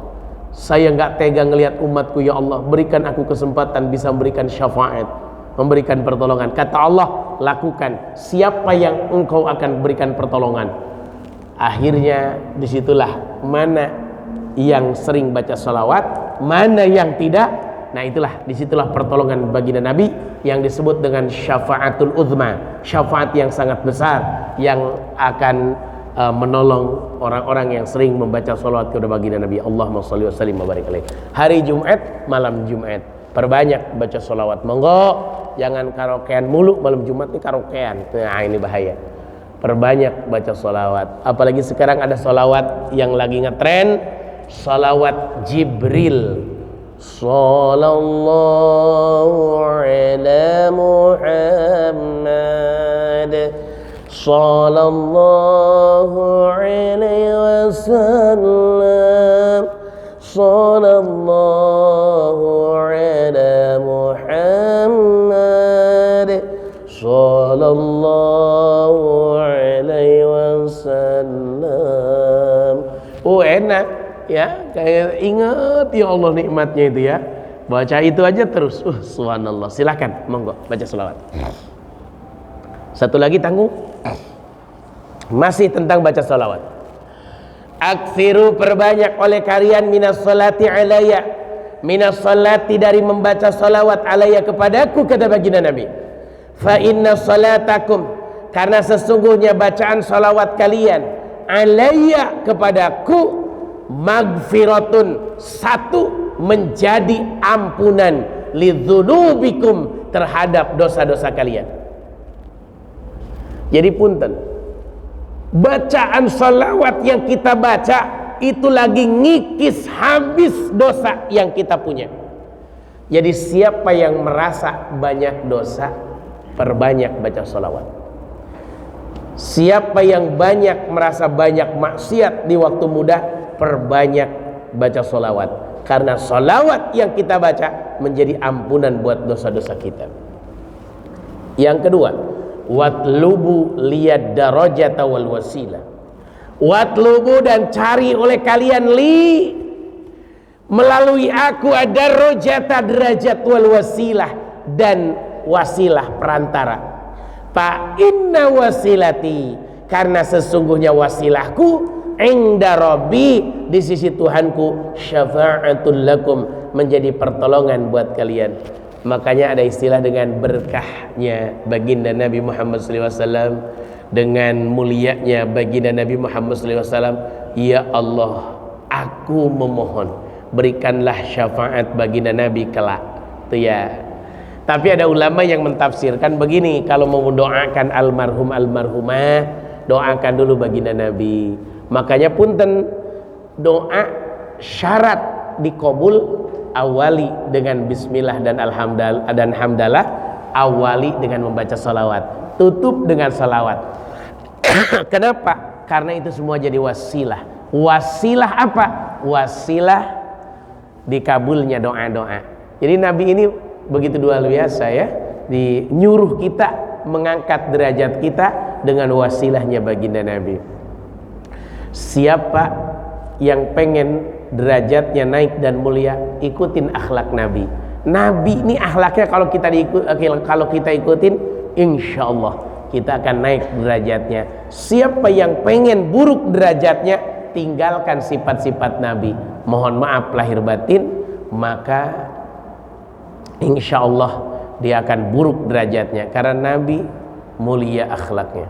saya nggak tega ngelihat umatku, ya Allah, berikan aku kesempatan bisa memberikan syafaat, memberikan pertolongan. Kata Allah, lakukan, siapa yang engkau akan berikan pertolongan. Akhirnya disitulah mana yang sering baca salawat, mana yang tidak. Nah itulah, disitulah pertolongan baginda Nabi yang disebut dengan syafaatul uzma, syafaat yang sangat besar yang akan menolong orang-orang yang sering membaca salawat kepada baginda Nabi. Allahumma sholli wa sallim wa barik alaihi. Hari Jumat, malam Jumat, perbanyak baca salawat. Monggo jangan karaokean mulu malam Jumat, ini karaokean, nah ini bahaya. Perbanyak baca salawat, apalagi sekarang ada salawat yang lagi ngetren, salawat Jibril. Sallallahu ala Muhammad, sallallahu alaihi wasallam, sallallahu ala Muhammad, sallallahu alaihi wasallam. Oh enak ya, kayak ingat ya Allah nikmatnya itu ya, baca itu aja terus. Subhanallah. Silakan monggo baca selawat. Satu lagi tanggung, masih tentang baca selawat. Aksiru, perbanyak oleh kalian, minas salati alayya, minas salati, dari membaca salawat alayya kepadaku, kata baginda Nabi. Fa inna salatakum, karena sesungguhnya bacaan salawat kalian alayya kepadaku, magfiratun, satu, menjadi ampunan, lidzunubikum, terhadap dosa-dosa kalian. Jadi punten, bacaan salawat yang kita baca itu lagi ngikis habis dosa yang kita punya. Jadi siapa yang merasa banyak dosa, perbanyak baca salawat. Siapa yang merasa banyak maksiat di waktu muda, perbanyak baca salawat. Karena salawat yang kita baca menjadi ampunan buat dosa-dosa kita. Yang kedua, watlubu liyad darajata wal wasilah. Watlubu, dan cari oleh kalian, li, melalui aku, ada rojata, derajat, wal wasilah, dan wasilah, perantara. Fa inna wasilati, karena sesungguhnya wasilahku, inda rabbi, di sisi Tuhanku, syafa'atul lakum, menjadi pertolongan buat kalian. Makanya ada istilah dengan berkahnya baginda Nabi Muhammad SAW, dengan mulianya baginda Nabi Muhammad SAW, ya Allah, aku memohon berikanlah syafaat baginda Nabi kelak. Itu ya. Tapi ada ulama yang mentafsirkan begini, kalau mau mendoakan almarhum almarhumah, doakan dulu baginda Nabi. Makanya punten, doa syarat dikabul awali dengan bismillah dan hamdalah, awali dengan membaca salawat, tutup dengan salawat. Kenapa? Karena itu semua jadi wasilah. Wasilah apa? Wasilah dikabulnya doa-doa. Jadi Nabi ini begitu luar biasa ya, nyuruh kita mengangkat derajat kita dengan wasilahnya baginda Nabi. Siapa yang pengen derajatnya naik dan mulia, ikutin akhlak Nabi. Nabi ini akhlaknya kalau kita ikutin, insya Allah kita akan naik derajatnya. Siapa yang pengen buruk derajatnya, tinggalkan sifat-sifat Nabi, mohon maaf lahir batin, maka insya Allah dia akan buruk derajatnya. Karena Nabi mulia akhlaknya.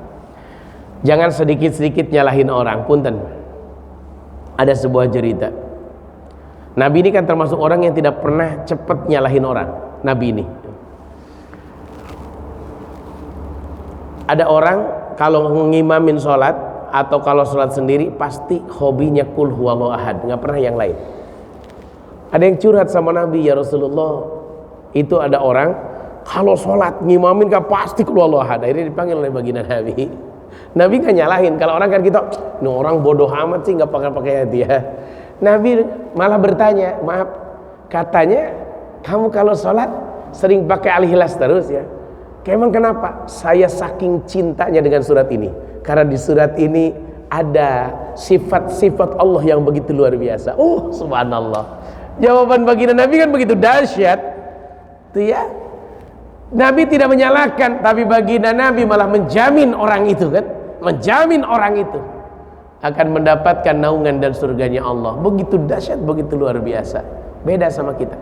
Jangan sedikit-sedikit nyalahin orang, punten. Ada sebuah cerita. Nabi ini kan termasuk orang yang tidak pernah cepat nyalahin orang. Nabi ini. Ada orang kalau ngimamin sholat atau kalau sholat sendiri pasti hobinya qul huwallahu ahad, nggak pernah yang lain. Ada yang curhat sama Nabi, ya Rasulullah, itu ada orang kalau sholat ngimamin kan pasti qul huwallahu ahad. Akhirnya dipanggil oleh baginda Nabi. Nabi nggak nyalahin. Kalau orang kan kita, ini orang bodoh amat sih nggak pakai hati ya. Nabi malah bertanya, maaf, katanya kamu kalau sholat sering pakai al-ikhlas terus ya. Emang kenapa? Saya saking cintanya dengan surat ini. Karena di surat ini ada sifat-sifat Allah yang begitu luar biasa. Subhanallah. Jawaban baginda Nabi kan begitu dahsyat. Tuh ya. Nabi tidak menyalahkan, tapi baginda Nabi malah menjamin orang itu kan. Menjamin orang itu akan mendapatkan naungan dan surganya Allah. Begitu dahsyat, begitu luar biasa. Beda sama kita.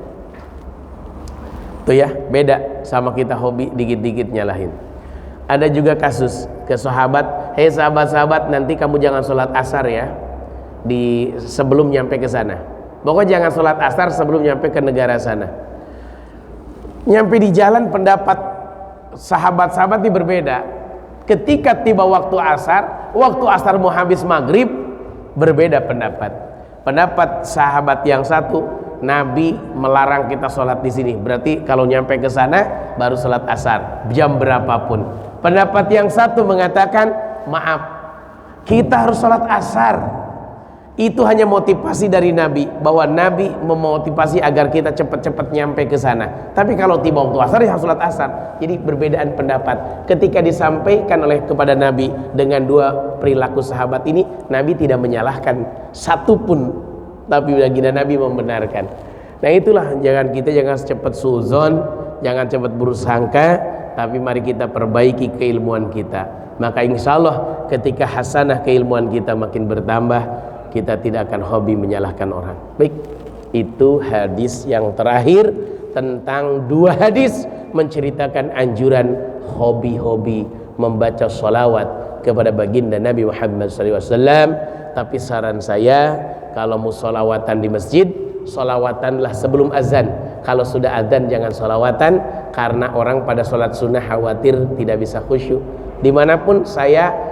Tuh ya, beda sama kita hobi dikit-dikit nyalahin. Ada juga kasus ke sahabat, hei sahabat-sahabat, nanti kamu jangan sholat asar ya sebelum nyampe ke sana. Pokoknya jangan sholat asar sebelum nyampe ke negara sana. Nyampe di jalan pendapat sahabat-sahabat ini berbeda. Ketika tiba waktu asar mau habis maghrib, berbeda pendapat. Pendapat sahabat yang satu, Nabi melarang kita sholat di sini. Berarti kalau nyampe ke sana baru sholat asar jam berapapun. Pendapat yang satu mengatakan, maaf, kita harus sholat asar. Itu hanya motivasi dari Nabi, bahwa Nabi memotivasi agar kita cepat-cepat nyampe ke sana. Tapi kalau tiba waktu asar ya harus sholat asar. Jadi berbedaan pendapat. Ketika disampaikan kepada Nabi dengan dua perilaku sahabat ini, Nabi tidak menyalahkan satupun, tapi baginda Nabi membenarkan. Nah itulah, kita jangan cepat suzon, jangan cepat bersangka, tapi mari kita perbaiki keilmuan kita. Maka insya Allah ketika hasanah keilmuan kita makin bertambah, kita tidak akan hobi menyalahkan orang. Baik, itu hadis yang terakhir tentang dua hadis menceritakan anjuran hobi-hobi membaca sholawat kepada baginda Nabi Muhammad SAW. Tapi saran saya, kalau mau sholawatan di masjid, sholawatanlah sebelum azan. Kalau sudah azan jangan sholawatan, karena orang pada sholat sunnah khawatir tidak bisa khusyuk. Dimanapun saya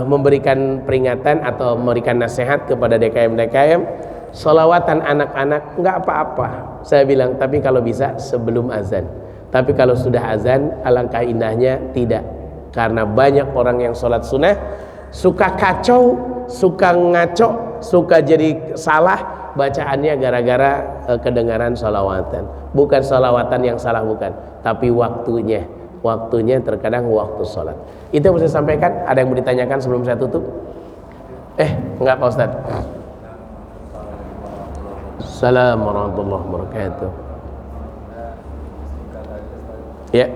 memberikan peringatan atau memberikan nasihat kepada DKM, sholawatan anak-anak nggak apa-apa, saya bilang, tapi kalau bisa sebelum azan. Tapi kalau sudah azan, alangkah indahnya tidak, karena banyak orang yang sholat sunnah suka kacau, suka ngaco, suka jadi salah bacaannya gara-gara kedengaran sholawatan. Bukan sholawatan yang salah, bukan, tapi waktunya terkadang waktu sholat. Itu yang saya sampaikan. Ada yang mau ditanyakan sebelum saya tutup? Enggak Pak Ustadz. Assalamualaikum warahmatullahi wabarakatuh. Ya.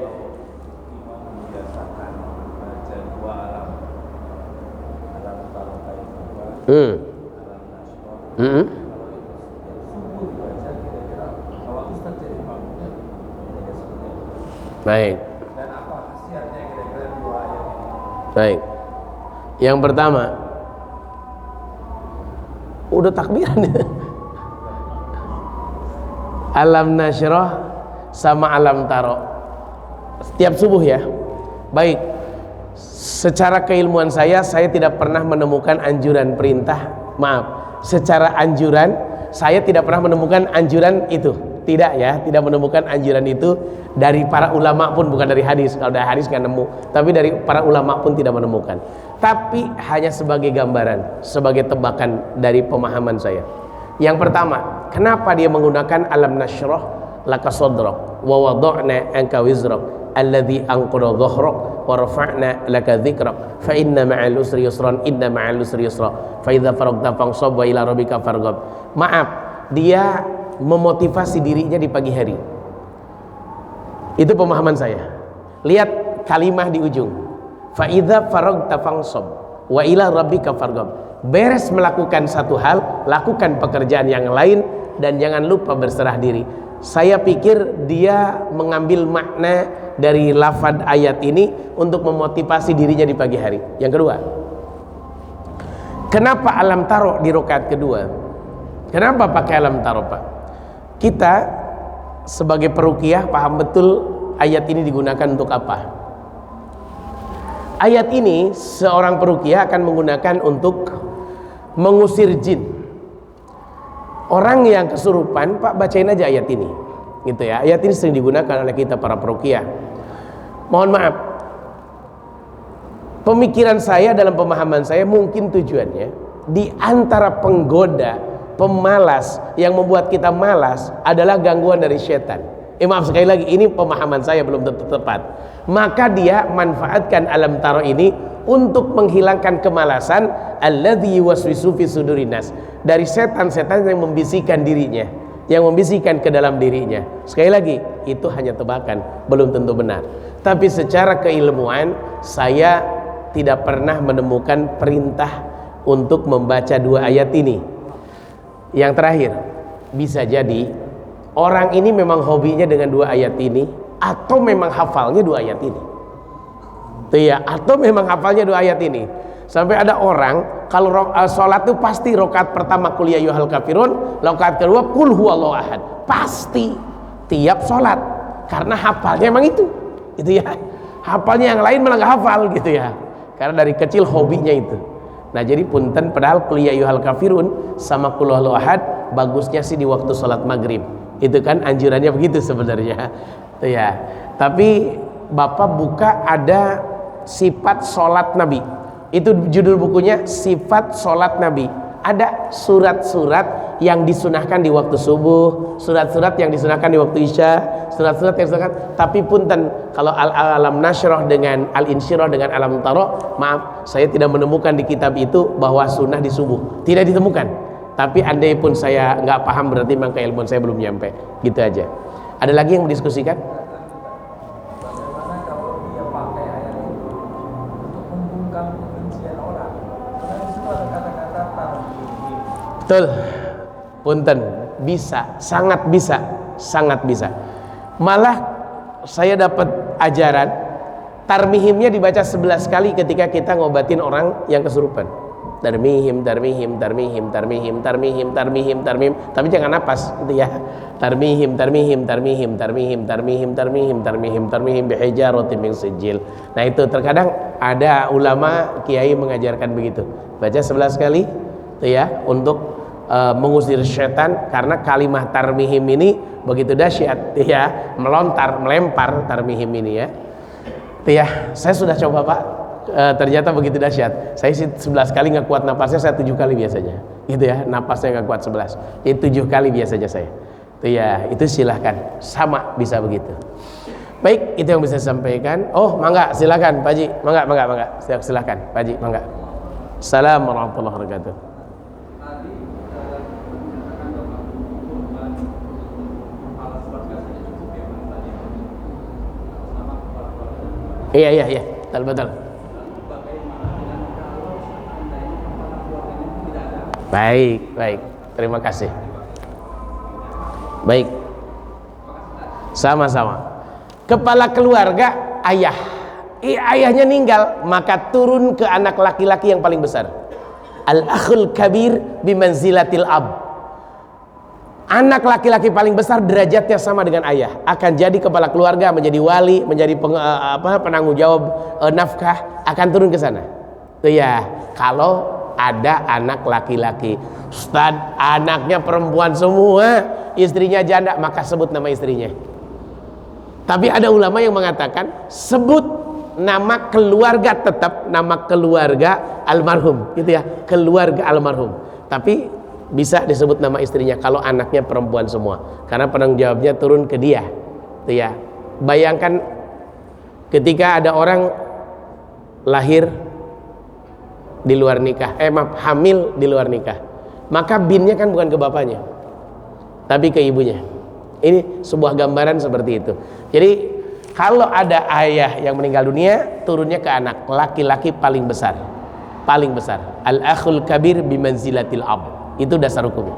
Baik. Baik. Yang pertama, udah takbiran ya. Alam nasyrah sama alam taro setiap subuh ya. Baik. Secara keilmuan saya tidak pernah menemukan anjuran perintah. Maaf, secara anjuran saya tidak pernah menemukan anjuran itu. Tidak ya, tidak menemukan anjuran itu dari para ulama pun, bukan dari hadis. Kalau dari hadis nggak nemu, tapi dari para ulama pun tidak menemukan. Tapi hanya sebagai gambaran, sebagai tebakan dari pemahaman saya. Yang pertama, kenapa dia menggunakan alam nasyrah laka sadrak wa wada'na anka wizrak alladzi anqadha dhahrak wa rafa'na laka dzikrak fa inna ma'al usri yusran inna ma'al usri yusra fa idza faragta fansab wa ila rabbika farghab. Maaf, dia memotivasi dirinya di pagi hari. Itu pemahaman saya. Lihat kalimah di ujung, fa idza faragta fansab wa ila rabbika farghab. Beres melakukan satu hal, lakukan pekerjaan yang lain dan jangan lupa berserah diri. Saya pikir dia mengambil makna dari lafaz ayat ini untuk memotivasi dirinya di pagi hari. Yang kedua, Kenapa alam taro di rakaat kedua? Kenapa pakai alam taro, Pak? Kita sebagai peruqyah paham betul ayat ini digunakan untuk apa. Ayat ini seorang peruqyah akan menggunakan untuk mengusir jin. Orang yang kesurupan, Pak, bacain aja ayat ini, gitu ya. Ayat ini sering digunakan oleh kita para peruqyah. Mohon maaf, pemikiran saya dalam pemahaman saya mungkin tujuannya di antara penggoda, pemalas yang membuat kita malas adalah gangguan dari setan. Maaf, sekali lagi ini pemahaman saya belum tepat. Maka dia manfaatkan alam taro ini untuk menghilangkan kemalasan alladzi yuwaswisu fi sudurinas, dari setan-setan yang membisikkan dirinya, yang membisikkan ke dalam dirinya. Sekali lagi, itu hanya tebakan, belum tentu benar. Tapi secara keilmuan saya tidak pernah menemukan perintah untuk membaca dua ayat ini. Yang terakhir, bisa jadi orang ini memang hobinya dengan dua ayat ini, atau memang hafalnya dua ayat ini. Tuh ya, atau memang hafalnya dua ayat ini. Sampai ada orang kalau sholat itu pasti rakaat pertama qul ya ayyuhal kafirun, rakaat kedua qul huwallahu ahad. Pasti tiap sholat, karena hafalnya memang itu. Itu ya. Hafalnya yang lain malah nggak hafal gitu ya. Karena dari kecil hobinya itu. Nah, jadi punten, padahal qul ya ayyuhal kafirun sama qul huwallahu ahad bagusnya sih di waktu sholat maghrib. Itu kan anjurannya begitu sebenarnya. Tuh ya. Tapi Bapak buka ada sifat sholat Nabi, itu judul bukunya Sifat Sholat Nabi. Ada surat-surat yang disunahkan di waktu subuh, surat-surat yang disunahkan di waktu isya, surat-surat yang disunahkan. Tapi punten, kalau alam nasroh dengan al-insyirah dengan alam taro, maaf, saya tidak menemukan di kitab itu bahwa sunnah di subuh, tidak ditemukan. Tapi andai pun saya nggak paham, berarti memang keilmuan saya belum nyampe. Gitu aja. Ada lagi yang mendiskusikan? Betul, punten, bisa, sangat bisa, sangat bisa. Malah saya dapat ajaran tarmihimnya dibaca 11 kali ketika kita ngobatin orang yang kesurupan. Tarmihim, tarmihim, tarmihim, tarmihim, tarmihim, tarmihim, tarmihim. Tapi jangan napas, gitu ya. Tarmihim, tarmihim, tarmihim, tarmihim, tarmihim, tarmihim, tarmihim, tarmihim bihijaratin min sijil. Nah, itu terkadang ada ulama kiai mengajarkan begitu. Baca 11 kali, itu ya, untuk mengusir setan, karena kalimat tarmihim ini begitu dahsyat ya, melempar tarmihim ini ya. Itu ya, saya sudah coba, Pak, ternyata begitu dahsyat. Saya sih 11 kali nggak kuat napasnya, saya 7 kali biasanya gitu ya, napasnya nggak kuat 11, jadi 7 kali biasanya saya. Itu ya, itu silahkan, sama bisa begitu. Baik, itu yang bisa saya sampaikan. Oh, mangga, silakan Pak Haji, mangga, silakan Pak Haji, mangga. Assalamualaikum warahmatullahi wabarakatuh. Iya, betul. Baik, terima kasih. Baik, sama-sama. Kepala keluarga, ayah. Ayahnya meninggal, maka turun ke anak laki-laki yang paling besar. Al-akhul kabir bimanzilatil ab. Anak laki-laki paling besar derajatnya sama dengan ayah, akan jadi kepala keluarga, menjadi wali, menjadi penanggung jawab nafkah, akan turun ke sana. Tuh ya, kalau ada anak laki-laki. Ustaz, anaknya perempuan semua, istrinya janda, maka sebut nama istrinya. Tapi ada ulama yang mengatakan sebut nama keluarga, tetap nama keluarga almarhum, gitu ya, keluarga almarhum. Tapi bisa disebut nama istrinya kalau anaknya perempuan semua, karena penanggung jawabnya turun ke dia. Tuh ya. Bayangkan ketika ada orang lahir di luar nikah, hamil di luar nikah, maka binnya kan bukan ke bapaknya, tapi ke ibunya. Ini sebuah gambaran seperti itu. Jadi kalau ada ayah yang meninggal dunia, turunnya ke anak laki-laki paling besar. Al-akhul kabir bimanzilatil ab. Itu dasar hukumnya.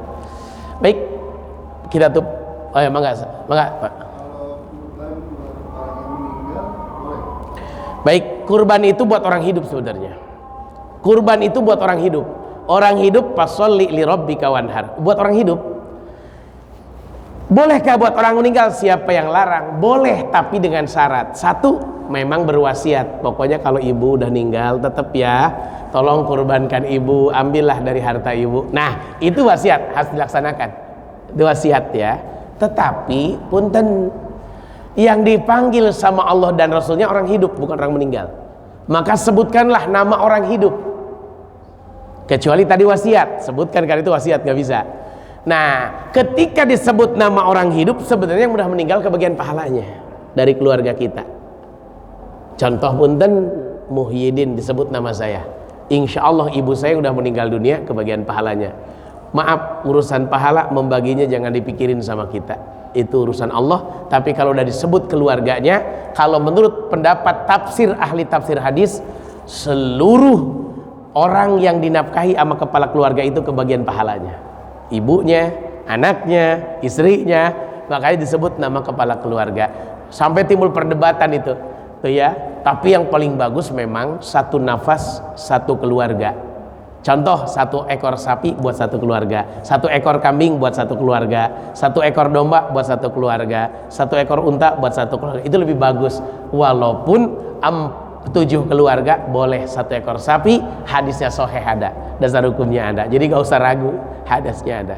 Baik, kita tutup. Oh ya, mangga Pak. Baik, kurban itu buat orang hidup sebenarnya. Kurban itu buat orang hidup. orang hidup fasholli li rabbika wanhar. Buat orang hidup. Bolehkah buat orang meninggal? Siapa yang larang? Boleh, tapi dengan syarat. Satu, memang berwasiat. Pokoknya kalau ibu udah meninggal tetap ya, tolong kurbankan ibu, ambillah dari harta ibu. Nah, itu wasiat, harus dilaksanakan. Itu wasiat ya. Tetapi punten, yang dipanggil sama Allah dan Rasulnya orang hidup, bukan orang meninggal. Maka sebutkanlah nama orang hidup. Kecuali tadi wasiat, sebutkan, karena itu wasiat, nggak bisa. Nah, ketika disebut nama orang hidup, sebenarnya yang udah meninggal kebagian pahalanya dari keluarga kita. Contoh punten, Muhyiddin disebut nama saya. Insya Allah ibu saya udah meninggal dunia, kebagian pahalanya. Maaf, urusan pahala membaginya jangan dipikirin sama kita. Itu urusan Allah. Tapi kalau udah disebut keluarganya, kalau menurut pendapat tafsir ahli tafsir hadis, seluruh orang yang dinafkahi sama kepala keluarga itu kebagian pahalanya. Ibunya, anaknya, istrinya, makanya disebut nama kepala keluarga. Sampai timbul perdebatan itu tuh ya. Tapi yang paling bagus memang satu nafas satu keluarga. Contoh, 1 ekor sapi buat satu keluarga, 1 ekor kambing buat satu keluarga, 1 ekor domba buat satu keluarga, 1 ekor unta buat satu keluarga. Itu lebih bagus. Walaupun 7 keluarga boleh 1 ekor sapi, hadisnya sahih ada, dasar hukumnya ada, jadi gak usah ragu, hadisnya ada.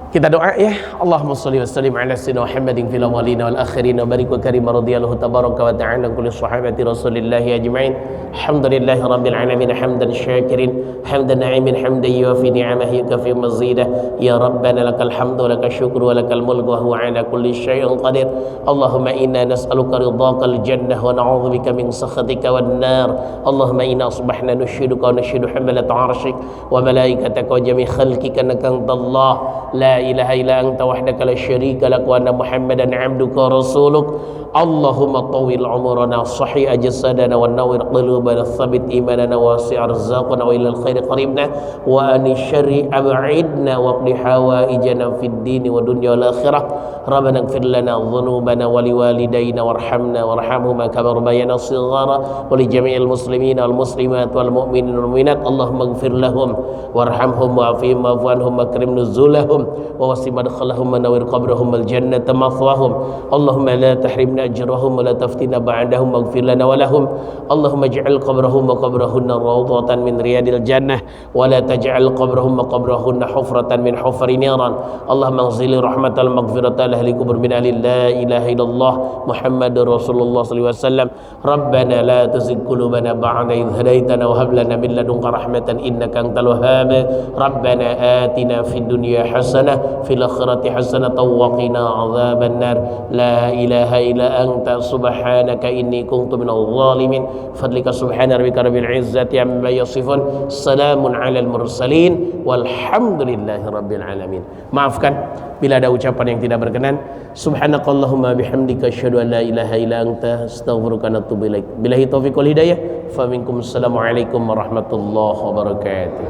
Kita doa ya. Allahumma sholli wa sallim ala sayyidina Muhammadin fil awwalin wal akhirin wa barik wa karim radhiyallahu tabaraka wa ta'ala kulli sahabati rasulillah ajma'in. Alhamdulillahi rabbil alamin hamdan syakirin hamdan na'imin hamdan yuwafi ni'amahu yukafi mazidah. Ya rabbana lakal hamdu wa lakal syukru wa lakal mulku wa huwa ala kulli syai'in qadir. Allahumma inna nas'aluka ridhakal jannah wa na'udzubika min sakhatika wan nar. Allahumma inna asbahna nusyhiduka wa nusyhidu hamalat 'arsyik wa malaikataka wa jami' khalqika annaka antallah la ilaha illa anta wahdaka la syarika lak wa anna muhammadan 'abduka wa rasuluk. Allahumma tawil umurana sahih ajsadana wa nawwir qulubana thabbit imanana wa wasi' arzaqana wa ilal khairi qaribna wa ani syarri ab'idna wa qdi hawaijana fid din wa dunya wal akhirah. Rabbana ighfir lana dhunubana wa liwalidayna warhamna warhamhuma kama rabbayana shighara wa li jami'il muslimina wal muslimat wal mu'minina wal mu'minat. Allahumma ighfir lahum warhamhum wa'afihim wa'fu anhum wa akrim nuzulahum wa wasi' madkhalahum wa nawwir qabrahum wal jannata mathwahum. Allahumma la tahrimna ajrahum wa la taftina ba'dahum waghfir lana wa lahum. Allahumma ij'al qabrahum wa qabrahunna rawdatan min riyadil jannah wa la taj'al qabrahum wa qabrahunna hufratan min hufri niran. Allahumma anzil rahmatal maghfirata ahli kubur min ahli la ilaha illallah Muhammadur Rasulullah sallallahu alaihi wasallam. Rabbana la tuzigh qulubana ba'da idh hadaitana wa hab lana min ladunka rahmatan innaka antal wahhab. Rabbana atina fid dunya hasanah fil akhirati hasanah wa qina adzaban nar. La ilaha illa anta subhanaka inni kuntu minadh dhalimin. Fadlika subhana rabbika rabbil izzati amma yasifun. Salamun alal mursalin walhamdulillahi rabbil alamin. Maafkan bila ada ucapan yang tidak berkenan. Subhanakallahumma bihamdika asyhadu an la ilaha illa anta astaghfiruka wa atubu ilaik. Billahi taufiq wal hidayah. Fa minkum assalamu alaikum warahmatullahi wabarakatuh.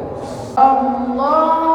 Allah